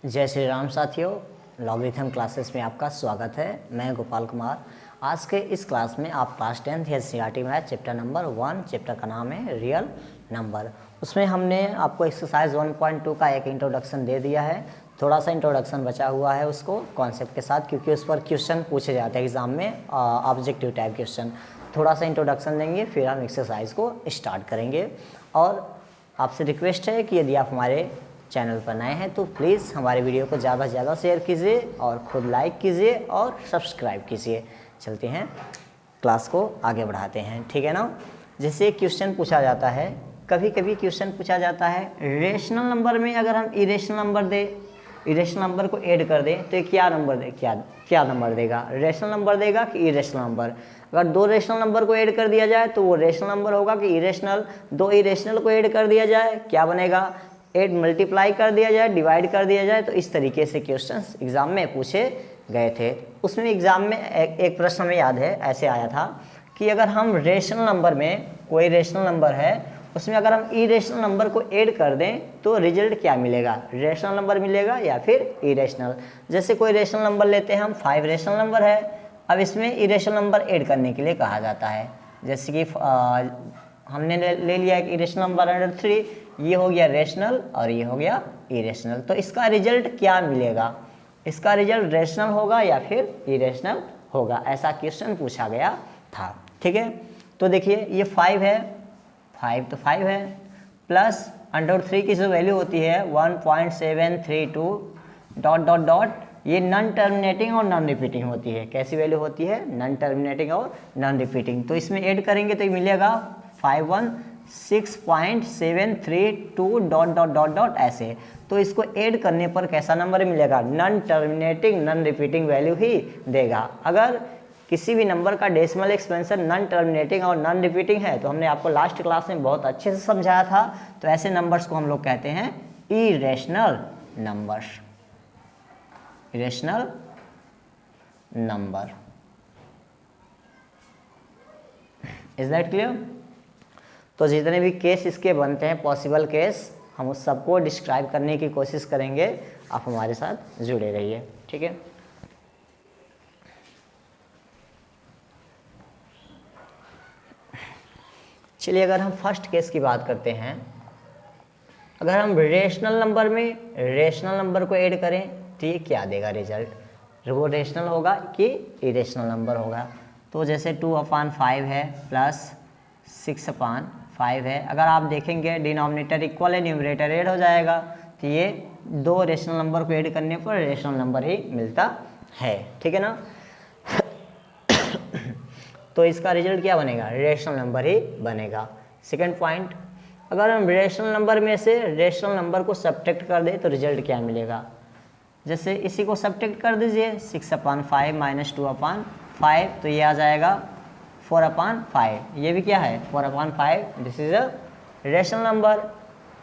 जय श्री राम साथियों, logarithm classes में आपका स्वागत है। मैं गोपाल कुमार। आज के इस क्लास में आप class 10th NCERT math chapter number 1, chapter का नाम है रियल नंबर। उसमें हमने आपको एक्सरसाइज 1.2 का एक इंट्रोडक्शन दे दिया है। थोड़ा सा इंट्रोडक्शन बचा हुआ है उसको कॉन्सेप्ट के साथ, क्योंकि उस पर क्वेश्चन पूछे जाते हैं एग्जाम में, ऑब्जेक्टिव टाइप क्वेश्चन। थोड़ा सा इंट्रोडक्शन देंगे, फिर हम एक्सरसाइज को स्टार्ट करेंगे। और आपसे रिक्वेस्ट है कि यदि आप हमारे चैनल पर नए हैं तो प्लीज़ हमारे वीडियो को ज़्यादा से ज़्यादा शेयर कीजिए और खुद लाइक कीजिए और सब्सक्राइब कीजिए। चलते हैं, क्लास को आगे बढ़ाते हैं, ठीक है ना। जैसे क्वेश्चन पूछा जाता है, कभी कभी क्वेश्चन पूछा जाता है रेशनल नंबर में अगर हम इरेशनल नंबर दे, इरेशनल नंबर को ऐड कर दें तो ये क्या नंबर दे, क्या नंबर देगा, रेशनल नंबर देगा कि इरेशनल नंबर। अगर दो रेशनल नंबर को ऐड कर दिया जाए तो वो रेशनल नंबर होगा कि इरेशनल। दो इरेशनल को ऐड कर दिया जाए क्या बनेगा, 8 मल्टीप्लाई कर दिया जाए, डिवाइड कर दिया जाए। तो इस तरीके से क्वेश्चंस एग्जाम में पूछे गए थे। उसमें एग्जाम में एक प्रश्न में याद है ऐसे आया था कि अगर हम रेशनल नंबर में, कोई रेशनल नंबर है उसमें अगर हम इरेशनल नंबर को ऐड कर दें तो रिजल्ट क्या मिलेगा, रेशनल नंबर मिलेगा या फिर इरेशनल। जैसे कोई रेशनल नंबर लेते हैं हम, 5 रेशनल नंबर है। अब इसमें इरेशनल नंबर ऐड करने के लिए कहा जाता है। जैसे कि हमने ले लिया एक इरेशनल नंबर √3, ये हो गया रेशनल और ये हो गया इरेशनल। तो इसका रिजल्ट क्या मिलेगा, इसका रिजल्ट रेशनल होगा या फिर इरेशनल होगा, ऐसा क्वेश्चन पूछा गया था। ठीक है, तो देखिए ये 5 है, 5 तो 5 है, प्लस √3 की जो वैल्यू होती है 1.732 डॉट डॉट डॉट, ये नॉन टर्मिनेटिंग और नॉन रिपीटिंग होती है। कैसी वैल्यू होती है, नॉन टर्मिनेटिंग और नॉन रिपीटिंग। तो इसमें ऐड करेंगे तो ये मिलेगा 516.732 डॉट डॉट डॉट डॉट ऐसे। तो इसको ऐड करने पर कैसा नंबर मिलेगा, non terminating non repeating value ही देगा। अगर किसी भी नंबर का डेसिमल एक्सपेंशन नॉन टर्मिनेटिंग और नॉन रिपीटिंग है तो हमने आपको लास्ट क्लास में बहुत अच्छे से समझाया था। तो ऐसे नंबर्स को हम लोग कहते हैं irrational numbers, irrational number. Is that clear. तो जितने भी केस इसके बनते हैं, पॉसिबल केस, हम उस सबको डिस्क्राइब करने की कोशिश करेंगे। आप हमारे साथ जुड़े रहिए, ठीक है। चलिए, अगर हम फर्स्ट केस की बात करते हैं, अगर हम रेशनल नंबर में रेशनल नंबर को ऐड करें तो ये क्या देगा रिजल्ट, वो रेशनल होगा कि इरेशनल नंबर होगा। तो जैसे 2/5 है प्लस 6/5 है। अगर आप देखेंगे डिनोमिनेटर इक्वल है, न्यूमरेटर ऐड हो जाएगा, तो ये दो रेशनल नंबर को ऐड करने पर रेशनल नंबर ही मिलता है, ठीक है ना। तो इसका रिजल्ट क्या बनेगा, रेशनल नंबर ही बनेगा। सेकंड पॉइंट, अगर हम रेशनल नंबर में से रेशनल नंबर को सब्ट्रैक्ट कर दें तो रिजल्ट क्या मिलेगा। जैसे इसी को सब्ट्रैक्ट कर दीजिए, 6/5 माइनस 2/5, तो ये आ जाएगा 4/5। ये भी क्या है, 4/5। This is a rational number.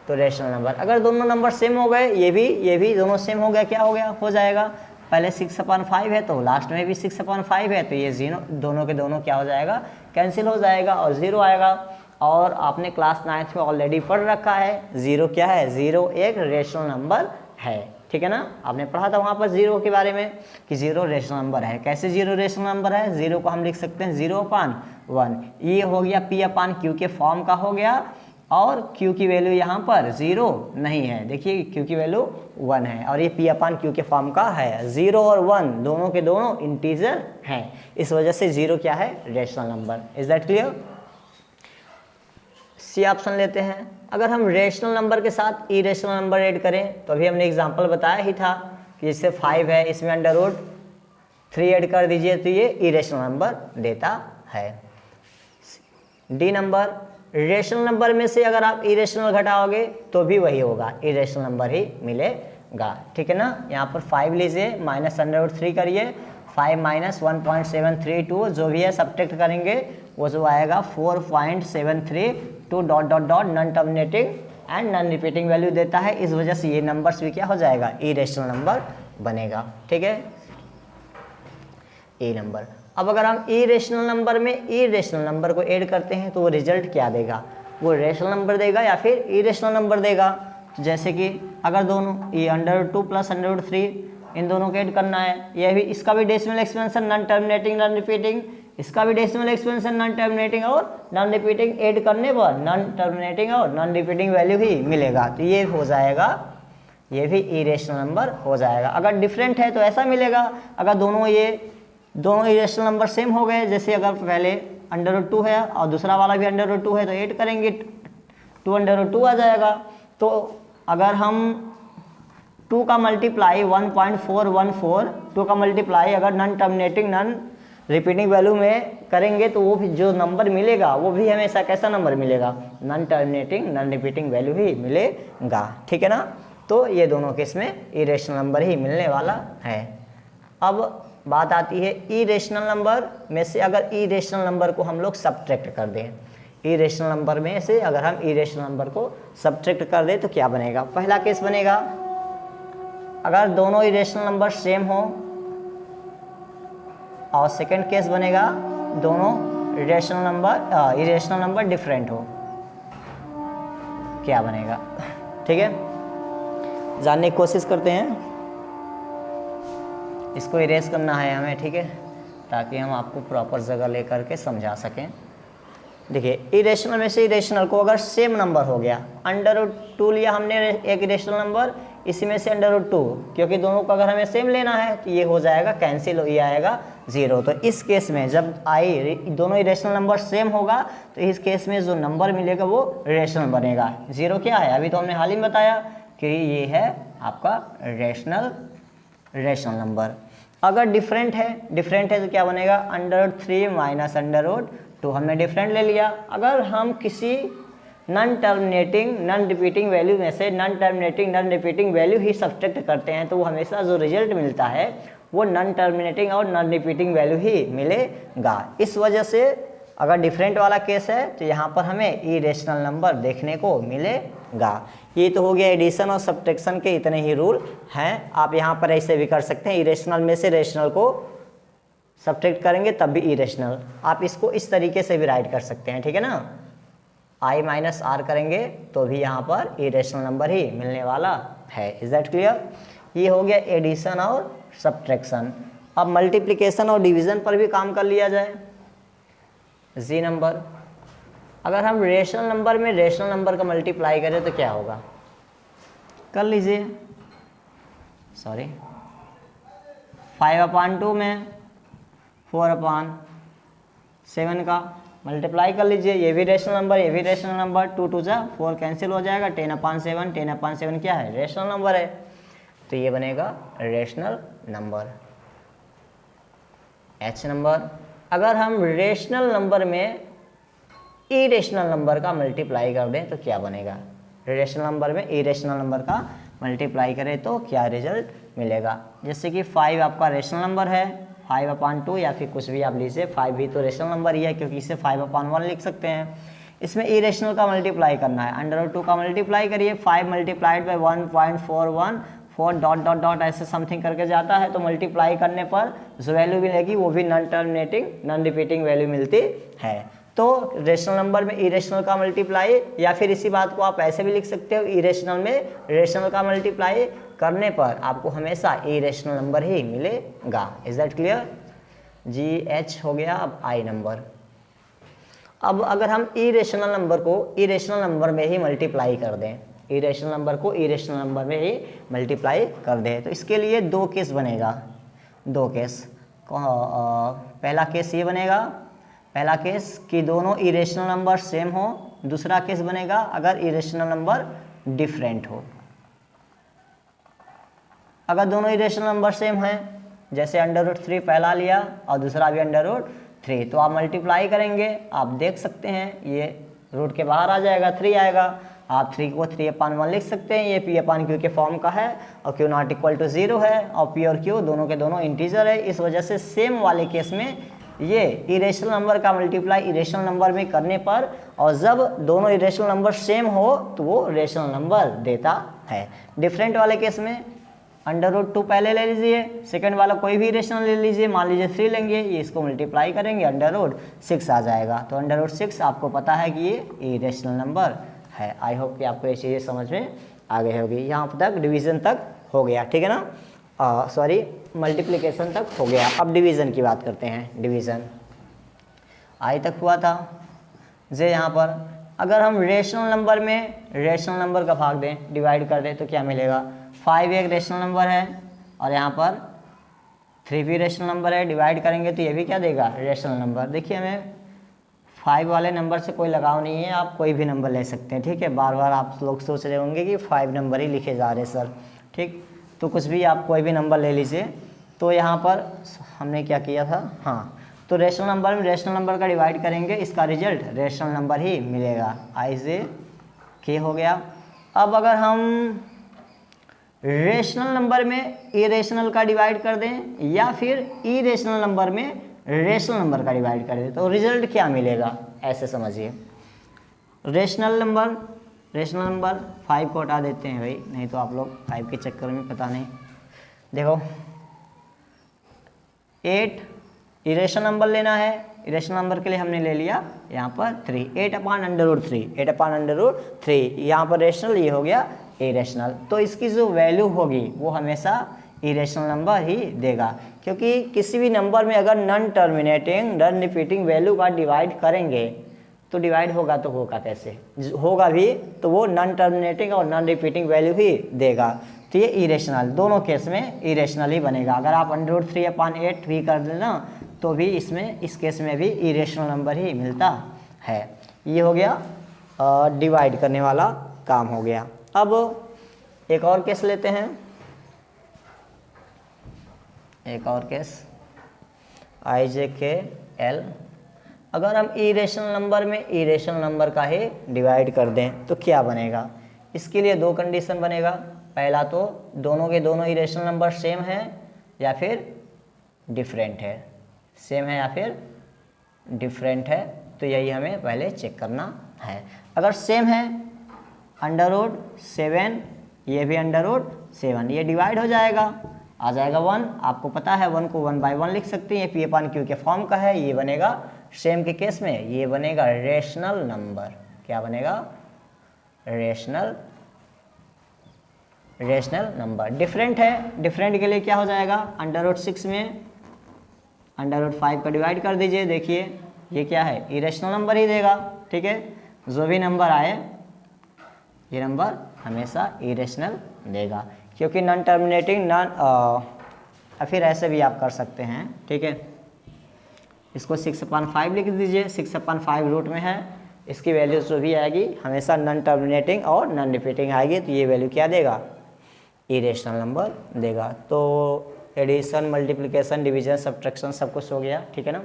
तो रेशनल नंबर, अगर दोनों नंबर सेम हो गए, ये भी दोनों सेम हो गया, क्या हो गया, हो जाएगा। पहले 6/5 है तो लास्ट में भी 6/5 है, तो ये दोनों के दोनों क्या हो जाएगा, कैंसिल हो जाएगा और 0 आएगा। और आपने क्लास 9th में ऑलरेडी पढ़ रखा है, 0 क्या है, 0 एक रेशनल नंबर है, ठीक है ना। आपने पढ़ा था वहाँ पर 0 के बारे में कि 0 रेशनल नंबर है। कैसे 0 रेशनल नंबर है, 0 को हम लिख सकते हैं 0/1। ये हो गया P/Q के फॉर्म का हो गया, और Q की वैल्यू यहाँ पर 0 नहीं है, देखिए Q की वैल्यू 1 है और ये P/Q के फॉर्म का है। 0 और 1 दोनों के दोनों इंटीजर हैं, इस वजह से 0 क्या है, rational number. Is that clear. C option लेते हैं, अगर हम रेशनल नंबर के साथ इरेशनल नंबर ऐड करें तो अभी हमने एग्जांपल बताया ही था कि जैसे 5 है, इसमें √3 ऐड कर दीजिए तो ये इरेशनल नंबर देता है। डी नंबर, रेशनल नंबर में से अगर आप इरेशनल घटाओगे तो भी वही होगा, इरेशनल नंबर ही मिलेगा, ठीक है ना। यहाँ पर 5 लीजिए, माइनस √3 करिए, 5 माइनस 1.732 जो भी है सब्ट्रैक्ट करेंगे, वो जो आएगा 4.732 dot dot dot, non terminating and non repeating value देता है। इस वजह से ये नंबर्स भी क्या हो जाएगा, इरेशनल नंबर बनेगा, ठीक है, ए नंबर। अब अगर हम इरेशनल नंबर में इरेशनल नंबर को ऐड करते हैं तो वो रिजल्ट क्या देगा, वो रेशनल नंबर देगा या फिर इरेशनल नंबर देगा। जैसे कि अगर दोनों ये √2 प्लस √3 इन दोनों को ऐड करना है, ये भी इसका भी decimal expansion non terminating non repeating, इसका भी डेसिमल एक्सपेंशन नॉन टर्मिनेटिंग और नॉन रिपीटिंग, ऐड करने पर नॉन टर्मिनेटिंग और नॉन रिपीटिंग वैल्यू ही मिलेगा। तो ये हो जाएगा, ये भी इरेशनल नंबर हो जाएगा। अगर डिफरेंट है तो ऐसा मिलेगा। अगर दोनों इरेशनल नंबर सेम हो गए, जैसे अगर पहले √2 है और दूसरा वाला भी √2 है तो ऐड करेंगे 2 आ जाएगा। तो अगर हम 2 का मल्टीप्लाई 1.414, 2 का मल्टीप्लाई अगर non terminating non repeating value में करेंगे तो वो भी जो नंबर मिलेगा वो भी हमेशा कैसा नंबर मिलेगा, non terminating non repeating value ही मिलेगा। ठीक है ना। तो ये दोनों केस में इरेशनल नंबर ही मिलने वाला है। अब बात आती है इरेशनल नंबर में से अगर इरेशनल नंबर को हम लोग सब्ट्रैक्ट कर दें, इरेशनल नंबर में से अगर हम इरेशनल नंबर को सब्ट्रैक्ट कर दें तो क्या बनेगा। पहला केस बनेगा अगर दोनों इरेशनल नंबर सेम हो, और सेकंड केस बनेगा दोनों इरेशनल नंबर डिफरेंट हो, क्या बनेगा। ठीक है, जानने की कोशिश करते हैं। इसको इरेज करना है हमें, ठीक है, ताकि हम आपको प्रॉपर जगह लेकर के समझा सकें। देखिए इरेशनल में से इरेशनल को अगर सेम नंबर हो गया, √2 लिया हमने एक इरेशनल नंबर, इसी में से √2, क्योंकि दोनों को अगर हमें सेम लेना है तो ये हो जाएगा कैंसिल, ये आएगा 0। तो इस केस में जब दोनों इरेशनल नंबर सेम होगा तो इस केस में जो नंबर मिलेगा वो रेशनल बनेगा। 0 क्या है, अभी तो हमने हाल ही में बताया कि ये है आपका रेशनल नंबर। अगर डिफरेंट है तो क्या बनेगा, √3 माइनस √2, हमने डिफरेंट ले लिया। अगर हम किसी non terminating non repeating value में से non terminating non repeating value ही सब्ट्रैक्ट करते हैं तो वो हमेशा जो रिजल्ट मिलता है वो नॉन टर्मिनेटिंग और नॉन रिपीटिंग वैल्यू ही मिलेगा। इस वजह से अगर डिफरेंट वाला केस है तो यहाँ पर हमें इरेशनल नंबर देखने को मिलेगा। ये तो हो गया एडिशन और सब्ट्रैक्शन के इतने ही रूल हैं। आप यहाँ पर ऐसे भी कर सकते हैं, इरेशनल में से रेशनल को सब्ट्रैक्ट करेंगे तब भी इरेशनल। आप इसको इस तरीके से भी राइट कर सकते हैं, ठीक है ना। I माइनस आर करेंगे तो भी यहाँ पर इरेशनल नंबर ही मिलने वाला है। Is that clear. ये हो गया एडिशन और सब्ट्रैक्शन। अब मल्टीप्लिकेशन और डिवीजन पर भी काम कर लिया जाए। जी नंबर, अगर हम रेशनल नंबर में रेशनल नंबर का मल्टीप्लाई करें तो क्या होगा, कर लीजिए। सॉरी, 5/2 में 4/7 का मल्टीप्लाई कर लीजिए। ये भी रेशनल नंबर, ये भी रेशनल नंबर, 2 2 जा 4 कैंसिल हो जाएगा। 10/7, 10/7 क्या है, रेशनल नंबर है, तो ये बनेगा रेशनल नंबर। H नंबर, अगर हम रेशनल नंबर में इरेशनल नंबर का मल्टीप्लाई कर दें तो क्या बनेगा, रेशनल नंबर में इरेशनल नंबर का मल्टीप्लाई करें तो क्या रिजल्ट मिलेगा। जैसे कि 5 आपका रेशनल नंबर है, 5/2 या फिर कुछ भी आप लीजिए, 5 भी तो रेशनल नंबर ही है क्योंकि इसे 5/1 लिख सकते हैं। इसमें इरेशनल का मल्टीप्लाई करना है, √2 का मल्टीप्लाई करिए, 5 multiplied by 1.41 4 dot dot dot ऐसे समथिंग करके जाता है, तो मल्टीप्लाई करने पर जो वैल्यू मिलेगी वो भी non terminating non repeating value मिलती है। तो रेशनल नंबर में इरेशनल का मल्टीप्लाई, या फिर इसी बात को आप ऐसे भी लिख सकते हो, इरेशनल में रेशनल का मल्टीप्लाई करने पर आपको हमेशा इरेशनल नंबर ही मिलेगा। Is that clear. GH हो गया। अब I नंबर, अब अगर हम इरेशनल नंबर को इरेशनल नंबर में ही मल्टीप्लाई कर दें, इरेशनल नंबर को इरेशनल नंबर में ही मल्टीप्लाई कर दें तो इसके लिए 2 केस बनेगा। 2 केस, पहला केस ये बनेगा, पहला केस कि दोनों इरेशनल नंबर सेम हो, दूसरा केस बनेगा अगर इरेशनल नंबर डिफरेंट हो। अगर दोनों इरेशनल नंबर सेम हैं, जैसे √3 पहला लिया और दूसरा भी √3, तो आप मल्टीप्लाई करेंगे, आप देख सकते हैं ये रूट के बाहर आ जाएगा, 3 आएगा। आप 3 को 3/1 लिख सकते हैं, ये P/Q के फॉर्म का है और Q नॉट इक्वल टू 0 है और P और Q दोनों के दोनों इंटीजर है। इस वजह से सेम वाले केस में ये इरेशनल नंबर का मल्टीप्लाई इरेशनल नंबर में करने पर, और जब दोनों इरेशनल नंबर सेम हो तो वो रेशनल नंबर देता है। डिफरेंट वाले केस में √2 पहले ले लीजिए, सेकंड वाला कोई भी इरेशनल ले लीजिए, मान लीजिए 3 लेंगे, ये इसको मल्टीप्लाई करेंगे, √6 आ जाएगा। तो √6 आपको पता है कि ये इरेशनल नंबर है। आई होप कि आपको ये चीज़ें समझ में आगे होगी, यहाँ तक डिवीज़न तक हो गया, ठीक है ना, सॉरी मल्टीप्लिकेशन तक हो गया। अब डिवीज़न की बात करते हैं। डिवीज़न आई तक हुआ था। जे यहाँ पर अगर हम रेशनल नंबर में रेशनल नंबर का भाग दें, डिवाइड कर दें, तो क्या मिलेगा? 5 एक रेशनल नंबर है और यहाँ पर 3 भी रेशनल नंबर है, डिवाइड करेंगे तो ये भी क्या देगा? Rational number. देखिए हमें 5 वाले नंबर से कोई लगाव नहीं है, आप कोई भी नंबर ले सकते हैं, ठीक है। बार बार आप लोग सोच रहे होंगे कि 5 नंबर ही लिखे जा रहे सर, ठीक, तो कुछ भी आप कोई भी नंबर ले लीजिए। तो यहाँ पर हमने क्या किया था, हाँ, तो रेशनल नंबर में रेशनल नंबर का डिवाइड करेंगे, इसका रिजल्ट रेशनल नंबर ही मिलेगा। आई जे के हो गया। अब अगर हम रेशनल नंबर में इरेशनल का डिवाइड कर दें या फिर इरेशनल नंबर में रेशनल नंबर का डिवाइड कर दें, तो रिजल्ट क्या मिलेगा? ऐसे समझिए, रेशनल नंबर 5 को हटा देते हैं भाई, नहीं तो आप लोग 5 के चक्कर में पता नहीं। देखो 8 इरेशनल नंबर लेना है, इरेशनल नंबर के लिए हमने ले लिया यहाँ पर 3, 8/√3 यहाँ पर रेशनल, ये हो गया इरेशनल। तो इसकी जो वैल्यू होगी वो हमेशा इरेशनल नंबर ही देगा, क्योंकि किसी भी नंबर में अगर non terminating non repeating value का डिवाइड करेंगे तो डिवाइड होगा तो होगा कैसे? होगा भी तो वो नॉन टर्मिनेटिंग और नॉन रिपीटिंग वैल्यू ही देगा। तो ये इरेशनल, दोनों केस में इरेशनल ही बनेगा। अगर आप √3/8 भी कर देना तो भी इसमें, इस केस में भी इरेशनल नंबर ही मिलता है। ये हो गया डिवाइड करने वाला काम हो गया। अब एक और केस लेते हैं, एक और केस IJKL। अगर हम इरेशनल नंबर में इरेशनल नंबर का ही डिवाइड कर दें तो क्या बनेगा? इसके लिए 2 कंडीशन बनेगा। पहला तो दोनों के दोनों इरेशनल नंबर सेम है या फिर डिफरेंट है, सेम है या फिर डिफरेंट है, तो यही हमें पहले चेक करना है। अगर सेम है √7, ये भी √7, ये डिवाइड हो जाएगा, आ जाएगा 1। आपको पता है 1 को 1/1 लिख सकते हैं, ये P/Q के फॉर्म का है। ये बनेगा सेम के केस में ये बनेगा रेशनल नंबर। क्या बनेगा? Rational number. डिफरेंट है, डिफरेंट के लिए क्या हो जाएगा? √6 में √5 का डिवाइड कर दीजिए। देखिए ये क्या है? इरेशनल नंबर ही देगा, ठीक है। जो भी नंबर आए ये नंबर हमेशा इरेशनल देगा, क्योंकि नॉन टर्मिनेटिंग फिर ऐसे भी आप कर सकते हैं, ठीक है। इसको 6/5 लिख दीजिए, 6/5 रूट में है, इसकी वैल्यू जो भी आएगी हमेशा नॉन टर्मिनेटिंग और नॉन रिपीटिंग आएगी, तो ये वैल्यू क्या देगा? इरेशनल नंबर देगा। तो एडिशन, मल्टीप्लिकेशन, डिवीजन, सब्ट्रैक्शन सब कुछ हो गया, ठीक है ना।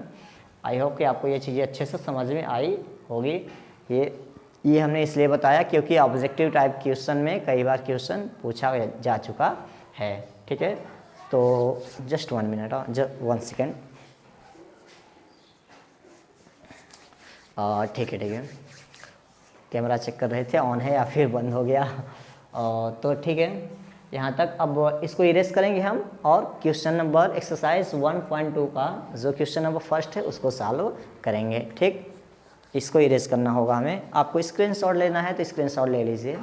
आई होप कि आपको ये चीज़ें अच्छे से समझ में आई होगी। ये हमने इसलिए बताया क्योंकि ऑब्जेक्टिव टाइप क्वेश्चन में कई बार क्वेश्चन पूछा जा चुका है, ठीक है। तो जस्ट 1 मिनट, 1 सेकेंड, ठीक है, कैमरा चेक कर रहे थे ऑन है या फिर बंद हो गया। तो ठीक है, यहाँ तक। अब इसको इरेज करेंगे हम और क्वेश्चन नंबर एक्सरसाइज 1.2 का जो क्वेश्चन नंबर फर्स्ट है उसको सॉल्व करेंगे, ठीक। इसको इरेज करना होगा हमें। आपको स्क्रीनशॉट लेना है तो स्क्रीनशॉट ले लीजिए।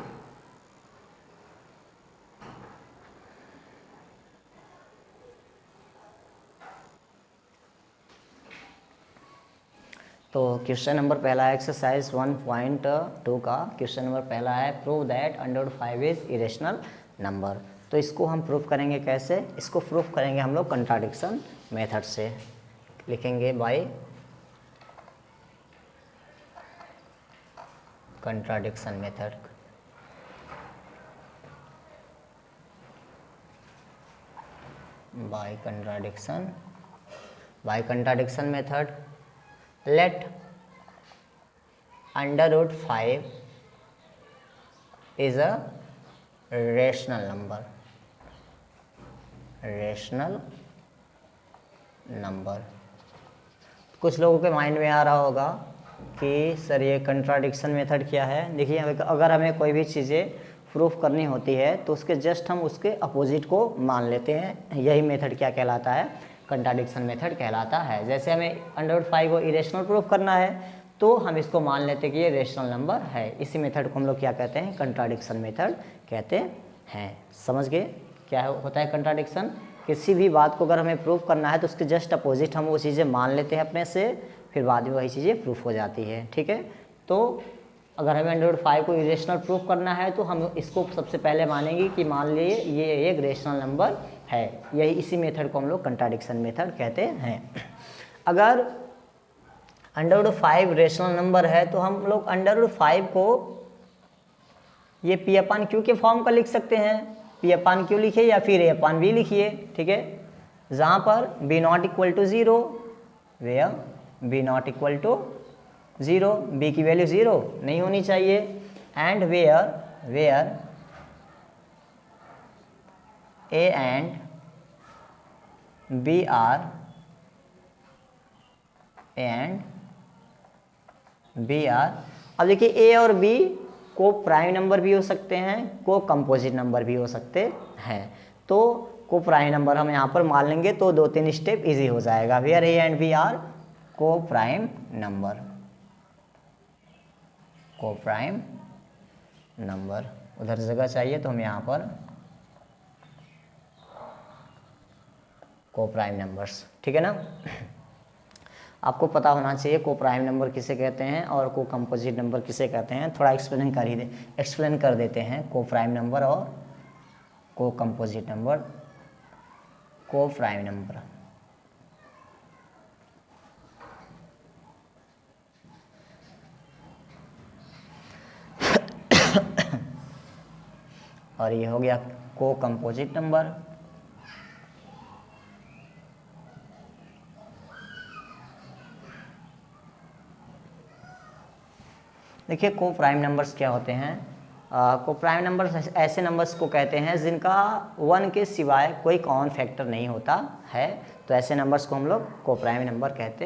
तो क्वेश्चन नंबर पहला है एक्सरसाइज 1.2 का क्वेश्चन नंबर पहला है prove that √5 is irrational number. तो इसको हम प्रूफ करेंगे कैसे? इसको प्रूफ करेंगे हम लोग कंट्राडिक्शन मेथड से। लिखेंगे by contradiction method. By contradiction method let √5 is a rational number। कुछ लोगों के माइंड में आ रहा होगा कि सर ये कंट्राडिक्शन मेथड क्या है। देखिए अगर हमें कोई भी चीज़ें प्रूफ करनी होती है तो उसके जस्ट हम उसके अपोजिट को मान लेते हैं, यही मेथड क्या कहलाता है? कंट्राडिक्शन मेथड कहलाता है। जैसे हमें √5 को इरेशनल प्रूफ करना है तो हम इसको मान लेते हैं कि ये रेशनल नंबर है। इसी मेथड को हम लोग क्या कहते हैं, कंट्राडिक्शन मेथड कहते हैं। समझ गए क्या होता है कंट्राडिक्शन? किसी भी बात को अगर हमें प्रूफ करना है तो उसके जस्ट अपोजिट हम वो चीज़ें मान लेते हैं अपने से, फिर बाद में वही चीज़ें प्रूफ हो जाती है। ठीक है, तो अगर हमें √5 को इरेशनल प्रूफ करना है तो हम इसको सबसे पहले मानेंगे कि मान लिए ये एक रेशनल नंबर है। यही इसी मेथड को हम लोग कंट्राडिक्शन मेथड कहते हैं। अगर √5 रेशनल नंबर है तो हम लोग √5 को ये P/Q के फॉर्म का लिख सकते हैं। P/Q लिखिए या फिर A/B लिखिए। ठीक है, जहाँ पर B not = 0, where B not = 0, B की वैल्यू 0 नहीं होनी चाहिए, and where A and B are अब देखिए A और B को प्राइम नंबर भी हो सकते हैं, को कंपोजिट नंबर भी हो सकते हैं। तो को प्राइम नंबर हम यहाँ पर मान लेंगे तो 2-3 स्टेप इजी हो जाएगा। Where A and B are coprime number, उधर जगह चाहिए तो हम यहाँ पर को प्राइम नंबर्स। ठीक है ना, आपको पता होना चाहिए को प्राइम नंबर किसे कहते हैं और को कंपोजिट नंबर किसे कहते हैं। थोड़ा एक्सप्लेन कर देते हैं को प्राइम नंबर और को कंपोजिट नंबर। को प्राइम नंबर और ये हो गया को कंपोजिट नंबर। देखिए को प्राइम नंबर्स क्या होते हैं? को प्राइम नंबर्स ऐसे नंबर्स को कहते हैं जिनका 1 के सिवाय कोई कॉमन फैक्टर नहीं होता है, तो ऐसे नंबर्स को हम लोग को प्राइम नंबर कहते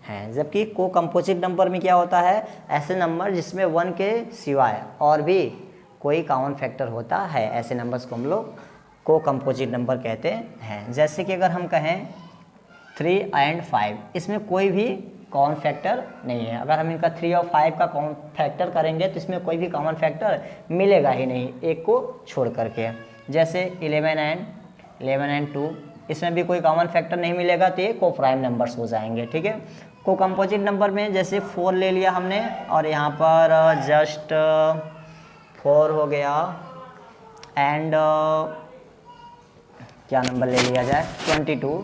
हैं। जबकि को कंपोजिट नंबर में क्या होता है, ऐसे नंबर जिसमें 1 के सिवाय और भी कोई कॉमन फैक्टर होता है, ऐसे नंबर्स को हम लोग को कंपोजिट नंबर कहते हैं। जैसे कि अगर हम कहें 3 और 5, इसमें कोई भी कॉमन फैक्टर नहीं है। अगर हम इनका 3 और 5 का कॉमन फैक्टर करेंगे तो इसमें कोई भी कॉमन फैक्टर मिलेगा ही नहीं, एक को छोड़ करके। जैसे 11 और 2, इसमें भी कोई कॉमन फैक्टर नहीं मिलेगा, तो ये को प्राइम नंबर्स हो जाएंगे। ठीक है, को कंपोजिट नंबर में जैसे 4 ले लिया हमने और यहाँ पर जस्ट 4 हो गया, एंड क्या नंबर ले लिया जाए 22।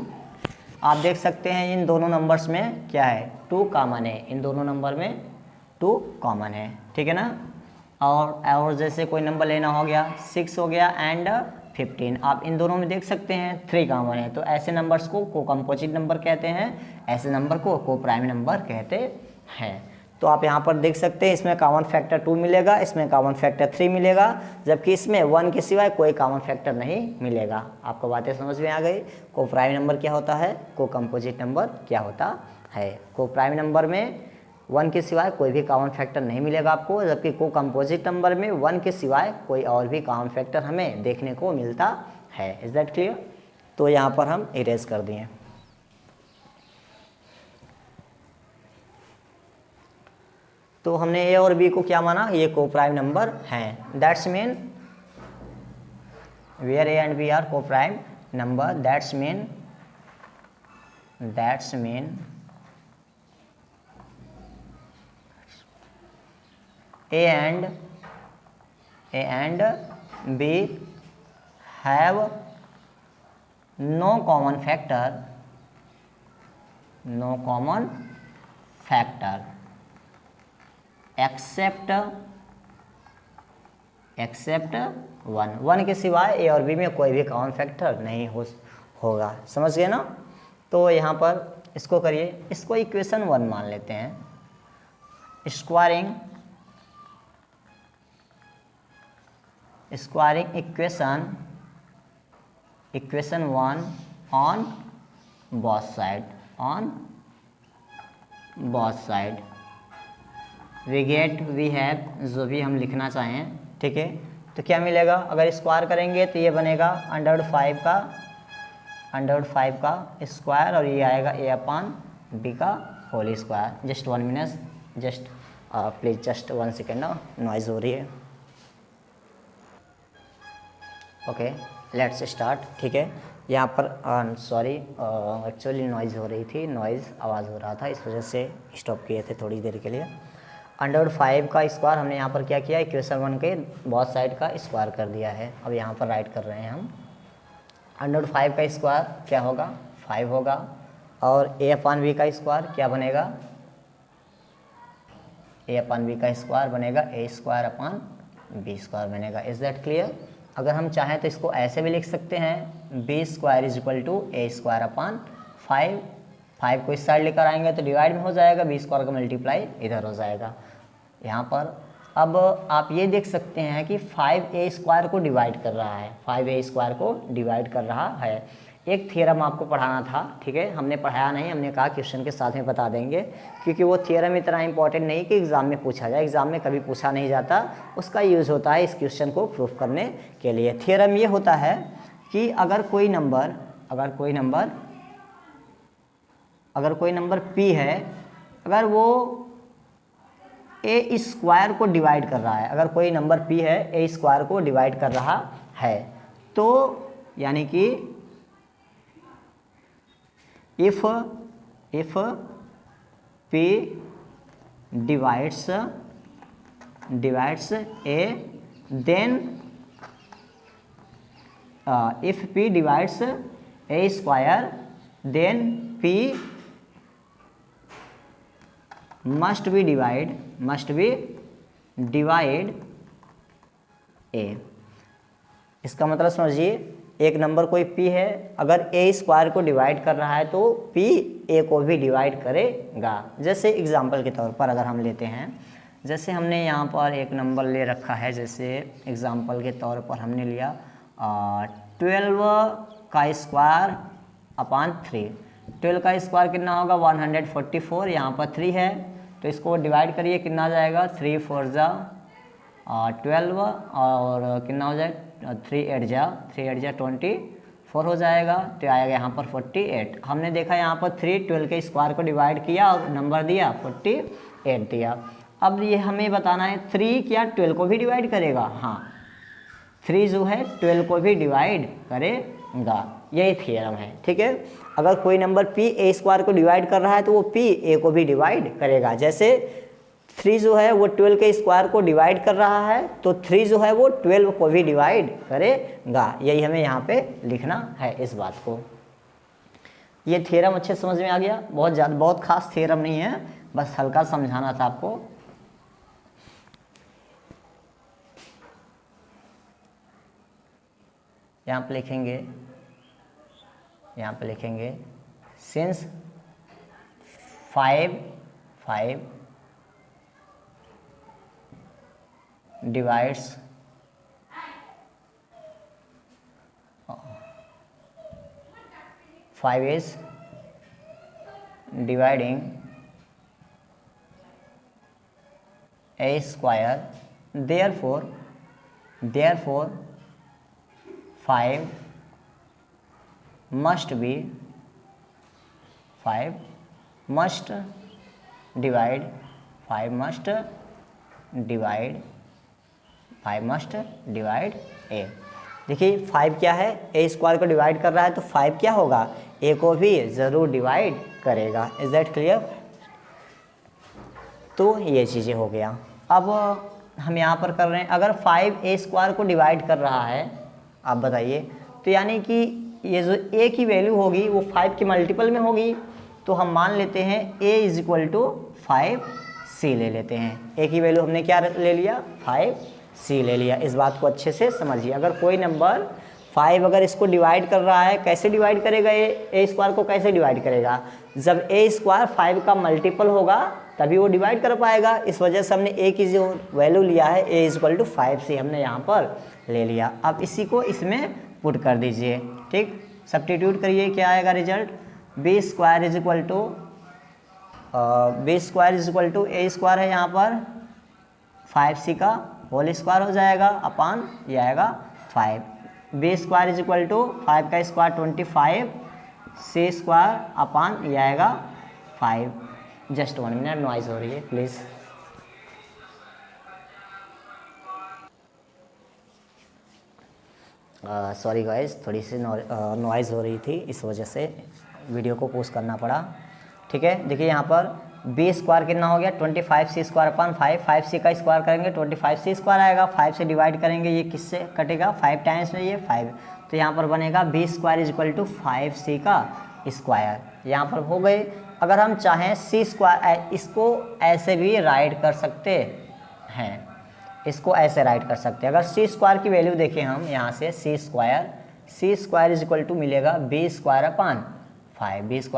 आप देख सकते हैं इन दोनों नंबर्स में क्या है, 2 कॉमन है। इन दोनों नंबर में 2 कॉमन है। ठीक है ना, और जैसे कोई नंबर लेना हो गया 6 हो गया एंड 15, आप इन दोनों में देख सकते हैं 3 कॉमन है। तो ऐसे नंबर्स को कंपोजिट नंबर कहते हैं, ऐसे नंबर को प्राइम नंबर कहते हैं। तो आप यहाँ पर देख सकते हैं इसमें कॉमन फैक्टर 2 मिलेगा, इसमें कॉमन फैक्टर 3 मिलेगा, जबकि इसमें 1 के सिवाय कोई कॉमन फैक्टर नहीं मिलेगा। आपको बातें समझ में आ गई? को प्राइम नंबर क्या होता है, को कंपोजिट नंबर क्या होता है। को प्राइम नंबर में 1 के सिवाय कोई भी कॉमन फैक्टर नहीं मिलेगा आपको, जबकि को कंपोजिट नंबर में 1 के सिवाय कोई और भी कॉमन फैक्टर हमें देखने को मिलता है। Is that clear? तो यहाँ पर हम इरेज कर दिए। तो हमने ए और बी को क्या माना, ये को प्राइम नंबर हैं। That's mean where A and B are coprime number, that's mean A and B have no common factor except 1 के सिवाय ए और बी में कोई भी कॉमन फैक्टर नहीं होगा। समझ गए ना? तो यहाँ पर इसको करिए, इसको इक्वेशन 1 मान लेते हैं। Squaring equation 1 on both side we have जो भी हम लिखना चाहें। ठीक है, तो क्या मिलेगा, अगर स्क्वायर करेंगे तो ये बनेगा √5 का स्क्वायर और ये आएगा A/B का whole square. Just 1 minute just please just 1 second ना, नॉइज़ हो रही है। Okay let's start. ठीक है, यहाँ पर सॉरी एक्चुअली नॉइज़ हो रही थी, नॉइज़ आवाज़ हो रहा था, इस वजह से स्टॉप किए थे थोड़ी देर के लिए। √5 का स्क्वायर हमने यहाँ पर क्या किया, इक्वेशन 1 के बहुत साइड का स्क्वायर कर दिया है। अब यहाँ पर राइट कर रहे हैं हम। √5 का स्क्वायर क्या होगा, 5 होगा, और a/b का स्क्वायर क्या बनेगा, a/b का स्क्वायर बनेगा a²/b² बनेगा। Is that clear? अगर हम चाहें तो इसको ऐसे भी लिख सकते हैं, b² = a²/5। 5 को इस साइड लेकर आएंगे तो डिवाइड में हो जाएगा, b² का मल्टीप्लाई इधर हो जाएगा यहाँ पर। अब आप ये देख सकते हैं कि 5a² को डिवाइड कर रहा है, 5a² को डिवाइड कर रहा है। एक थ्योरम आपको पढ़ाना था, ठीक है, हमने पढ़ाया नहीं, हमने कहा क्वेश्चन के साथ में बता देंगे, क्योंकि वो थ्योरम इतना इंपॉर्टेंट नहीं कि एग्ज़ाम में पूछा जाए, एग्ज़ाम में कभी पूछा नहीं जाता, उसका यूज़ होता है इस क्वेश्चन को प्रूफ करने के लिए। थ्योरम ये होता है कि अगर कोई नंबर p है, अगर वो a² को डिवाइड कर रहा है, अगर कोई नंबर p है a² को डिवाइड कर रहा है, तो यानी कि if p divides a, then if p divides a², then p must be divide a। इसका मतलब समझिए, एक नंबर कोई p है, अगर a² को डिवाइड कर रहा है तो p a को भी डिवाइड करेगा। जैसे एग्जांपल के तौर पर अगर हम लेते हैं, जैसे हमने यहाँ पर एक नंबर ले रखा है, जैसे एग्जांपल के तौर पर हमने लिया 12/3। 12 का स्क्वायर कितना होगा, 144, यहाँ पर 3 है तो इसको डिवाइड करिए, कितना आ जाएगा, 3 4 जा 12, और कितना हो जाए 3 8 जा 24 हो जाएगा, तो आएगा यहाँ पर 48। हमने देखा यहाँ पर 3 12 के स्क्वायर को डिवाइड किया और नंबर दिया 48 दिया। अब ये हमें बताना है 3 क्या 12 को भी डिवाइड करेगा, हाँ 3 जो है 12 को भी डिवाइड करेगा, यही थ्योरम है। ठीक है, अगर कोई नंबर p a² को डिवाइड कर रहा है तो वो p a को भी डिवाइड करेगा। जैसे 3 जो है वो 12 के स्क्वायर को डिवाइड कर रहा है, तो 3 जो है वो 12 को भी डिवाइड करेगा, यही हमें यहाँ पे लिखना है इस बात को। ये थ्योरम अच्छे समझ में आ गया? बहुत खास थ्योरम नहीं है, बस हल्का समझाना था आपको। यहाँ पे लिखेंगे since 5 divides 5 is dividing a², therefore 5 must divide a। देखिए 5 क्या है, a² को डिवाइड कर रहा है तो 5 क्या होगा, a को भी ज़रूर डिवाइड करेगा। Is that clear? तो ये चीज़ें हो गया। अब हम यहाँ पर कर रहे हैं, अगर 5 a² को डिवाइड कर रहा है, आप बताइए, तो यानी कि ये जो a की वैल्यू होगी वो 5 के मल्टीपल में होगी, तो हम मान लेते हैं a = 5c ले लेते हैं। a की वैल्यू हमने क्या ले लिया, 5c ले लिया। इस बात को अच्छे से समझिए। अगर कोई नंबर 5 अगर इसको डिवाइड कर रहा है, कैसे डिवाइड करेगा, a² को कैसे डिवाइड करेगा, जब a² 5 का मल्टीपल होगा तभी वो डिवाइड कर पाएगा। इस वजह से हमने a की जो वैल्यू लिया है a = 5c हमने यहाँ पर ले लिया। अब इसी को इसमें पुट कर दीजिए, ठीक, सब्स्टिट्यूट करिए, क्या आएगा रिजल्ट, b² = a² है यहाँ पर 5c का होल स्क्वायर हो जाएगा अपान ये आएगा 5। b² = 5 का स्क्वायर 25, c² अपान ये आएगा 5। जस्ट 1 मिनट, नॉइज़ हो रही है प्लीज़। सॉरी गाइस, थोड़ी सी नॉइज़ हो रही थी, इस वजह से वीडियो को पोस्ट करना पड़ा। ठीक है, देखिए यहाँ पर बी स्क्वायर कितना हो गया 25c² अपन 5c का स्क्वायर करेंगे 25c² आएगा। 5 से डिवाइड करेंगे, ये किससे कटेगा 5 टाइम्स में ये 5, तो यहाँ पर बनेगा b² = 5c का स्क्वायर। यहाँ पर हो गए। अगर हम चाहें c², इसको ऐसे भी राइट कर सकते हैं, इसको ऐसे राइट कर सकते हैं। अगर c² की वैल्यू देखें हम यहाँ से c² = मिलेगा b² / 5, b² /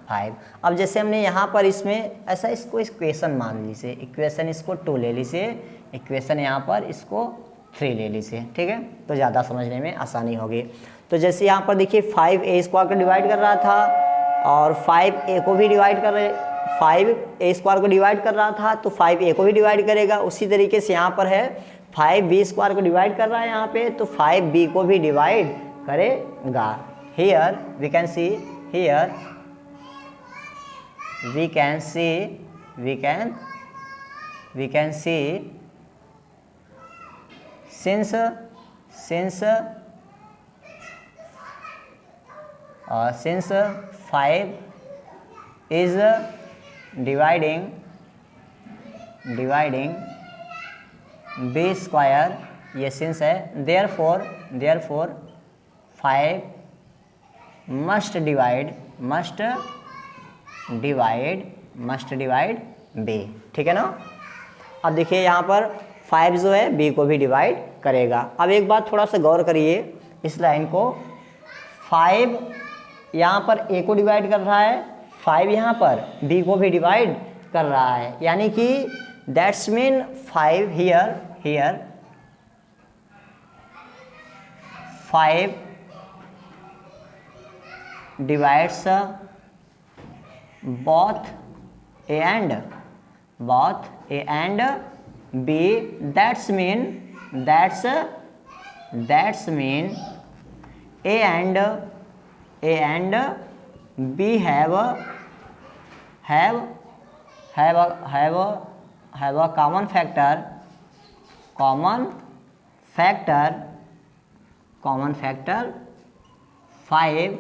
5। अब जैसे हमने यहाँ पर इसमें ऐसा इसको इक्वेशन मान लीजिए, इक्वेशन इसको 2 ले लीजिए, इक्वेशन यहाँ पर इसको 3 ले लीजिए। ठीक है, तो ज़्यादा समझने में आसानी होगी। तो जैसे यहाँ पर देखिए 5a² को डिवाइड कर रहा था और 5a को भी डिवाइड कर रहे, 5a² को डिवाइड कर रहा था तो 5a को भी डिवाइड करेगा। उसी तरीके से यहाँ पर है 5b² को डिवाइड कर रहा है यहाँ पे, तो 5b को भी डिवाइड करेगा। Here we can see, here we can see since 5 is dividing b², ये since है, therefore 5 must divide b। ठीक है ना। अब देखिए यहाँ पर 5 जो है b को भी डिवाइड करेगा। अब एक बात थोड़ा सा गौर करिए, इस लाइन को 5 यहाँ पर a को डिवाइड कर रहा है, 5 यहाँ पर b को भी डिवाइड कर रहा है, यानी कि that's mean 5 here 5 divides both a and b, that's mean a and b have a common factor 5।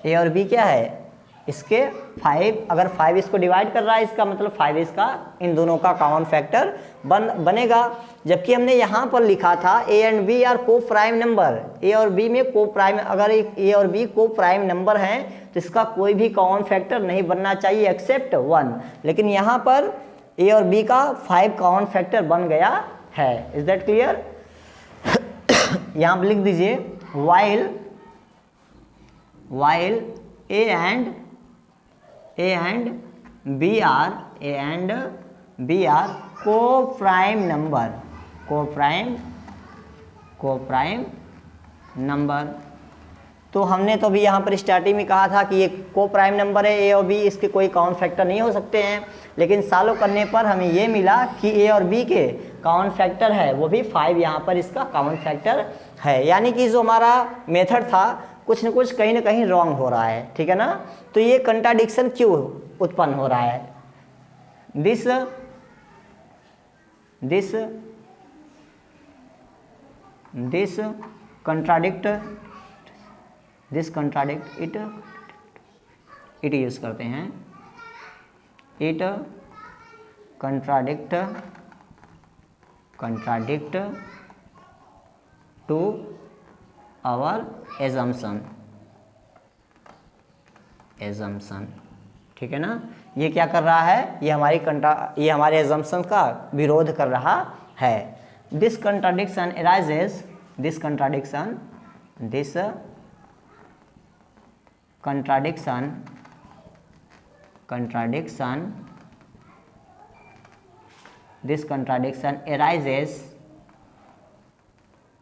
ए और बी क्या है इसके 5, अगर 5 इसको डिवाइड कर रहा है, इसका मतलब 5 इसका इन दोनों का कॉमन फैक्टर बनेगा। जबकि हमने यहाँ पर लिखा था ए and B are coprime number, ए और बी में को प्राइम, अगर ए और बी को प्राइम नंबर हैं तो इसका कोई भी कॉमन फैक्टर नहीं बनना चाहिए एक्सेप्ट 1, लेकिन यहाँ पर ए और बी का 5 कॉमन फैक्टर बन गया है। Is that clear. यहाँ पर लिख दीजिए while a and b are co-prime number। तो हमने तो अभी यहाँ पर स्टार्टिंग में कहा था कि ये को प्राइम नंबर है ए और बी, इसके कोई कॉमन फैक्टर नहीं हो सकते हैं, लेकिन सॉल्व करने पर हमें ये मिला कि ए और बी के कॉमन फैक्टर है, वो भी 5 यहाँ पर इसका कॉमन फैक्टर है। यानी कि जो हमारा मेथड था कुछ न कुछ कहीं ना कहीं रॉन्ग हो रहा है। ठीक है ना। तो ये कंट्राडिक्शन क्यों उत्पन्न हो रहा है, दिस कंट्राडिक्ट इट यूज करते हैं, it contradict to our assumption. ठीक है ना। ये क्या कर रहा है, ये हमारे एजम्पशन का विरोध कर रहा है। This contradiction arises, this contradiction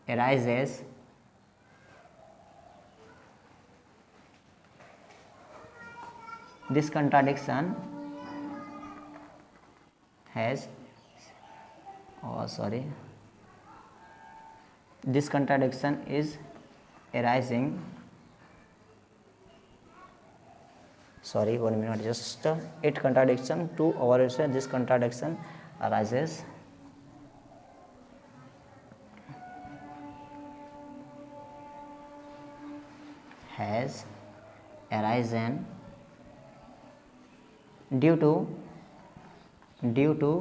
arises this contradiction has this contradiction is arising sorry, 1 minute, just it contradiction to our this contradiction arises has arisen due to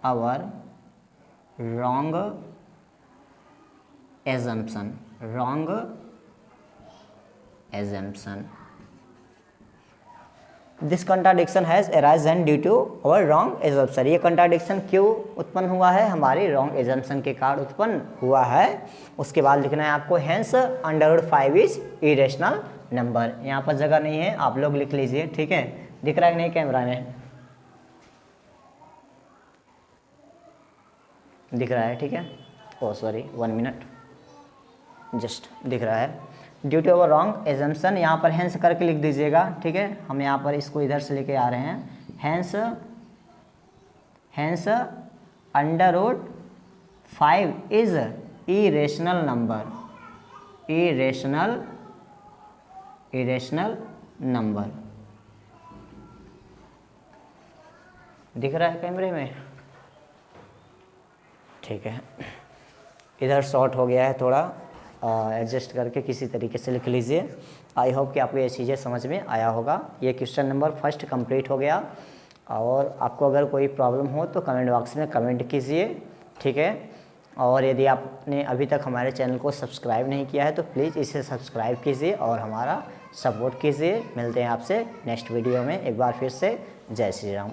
our wrong assumption. This contradiction has arisen due to our wrong assumption. ये contradiction क्यों उत्पन्न हुआ है? हमारी wrong assumption के कारण उत्पन्न हुआ है। उसके बाद लिखना है आपको हेंस √5 इज इरेशनल नंबर। यहाँ पर जगह नहीं है, आप लोग लिख लीजिए, ठीक है। दिख रहा है कि नहीं कैमरा में? दिख रहा है, ठीक है। ओ सॉरी, 1 मिनट, जस्ट दिख रहा है। Due to our wrong assumption, यहाँ पर हेंस करके लिख दीजिएगा, ठीक है। हम यहाँ पर इसको इधर से लेके आ रहे हैं। Hence √5 is irrational number. Irrational number दिख रहा है कैमरे में? ठीक है, इधर शॉर्ट हो गया है थोड़ा, एडजस्ट करके किसी तरीके से लिख लीजिए। आई होप कि आपको ये चीज़ें समझ में आया होगा। ये क्वेश्चन नंबर फर्स्ट कंप्लीट हो गया। और आपको अगर कोई प्रॉब्लम हो तो कमेंट बॉक्स में कमेंट कीजिए, ठीक है। और यदि आपने अभी तक हमारे चैनल को सब्सक्राइब नहीं किया है तो प्लीज़ इसे सब्सक्राइब कीजिए और हमारा सपोर्ट कीजिए। मिलते हैं आपसे नेक्स्ट वीडियो में। एक बार फिर से जय श्री राम।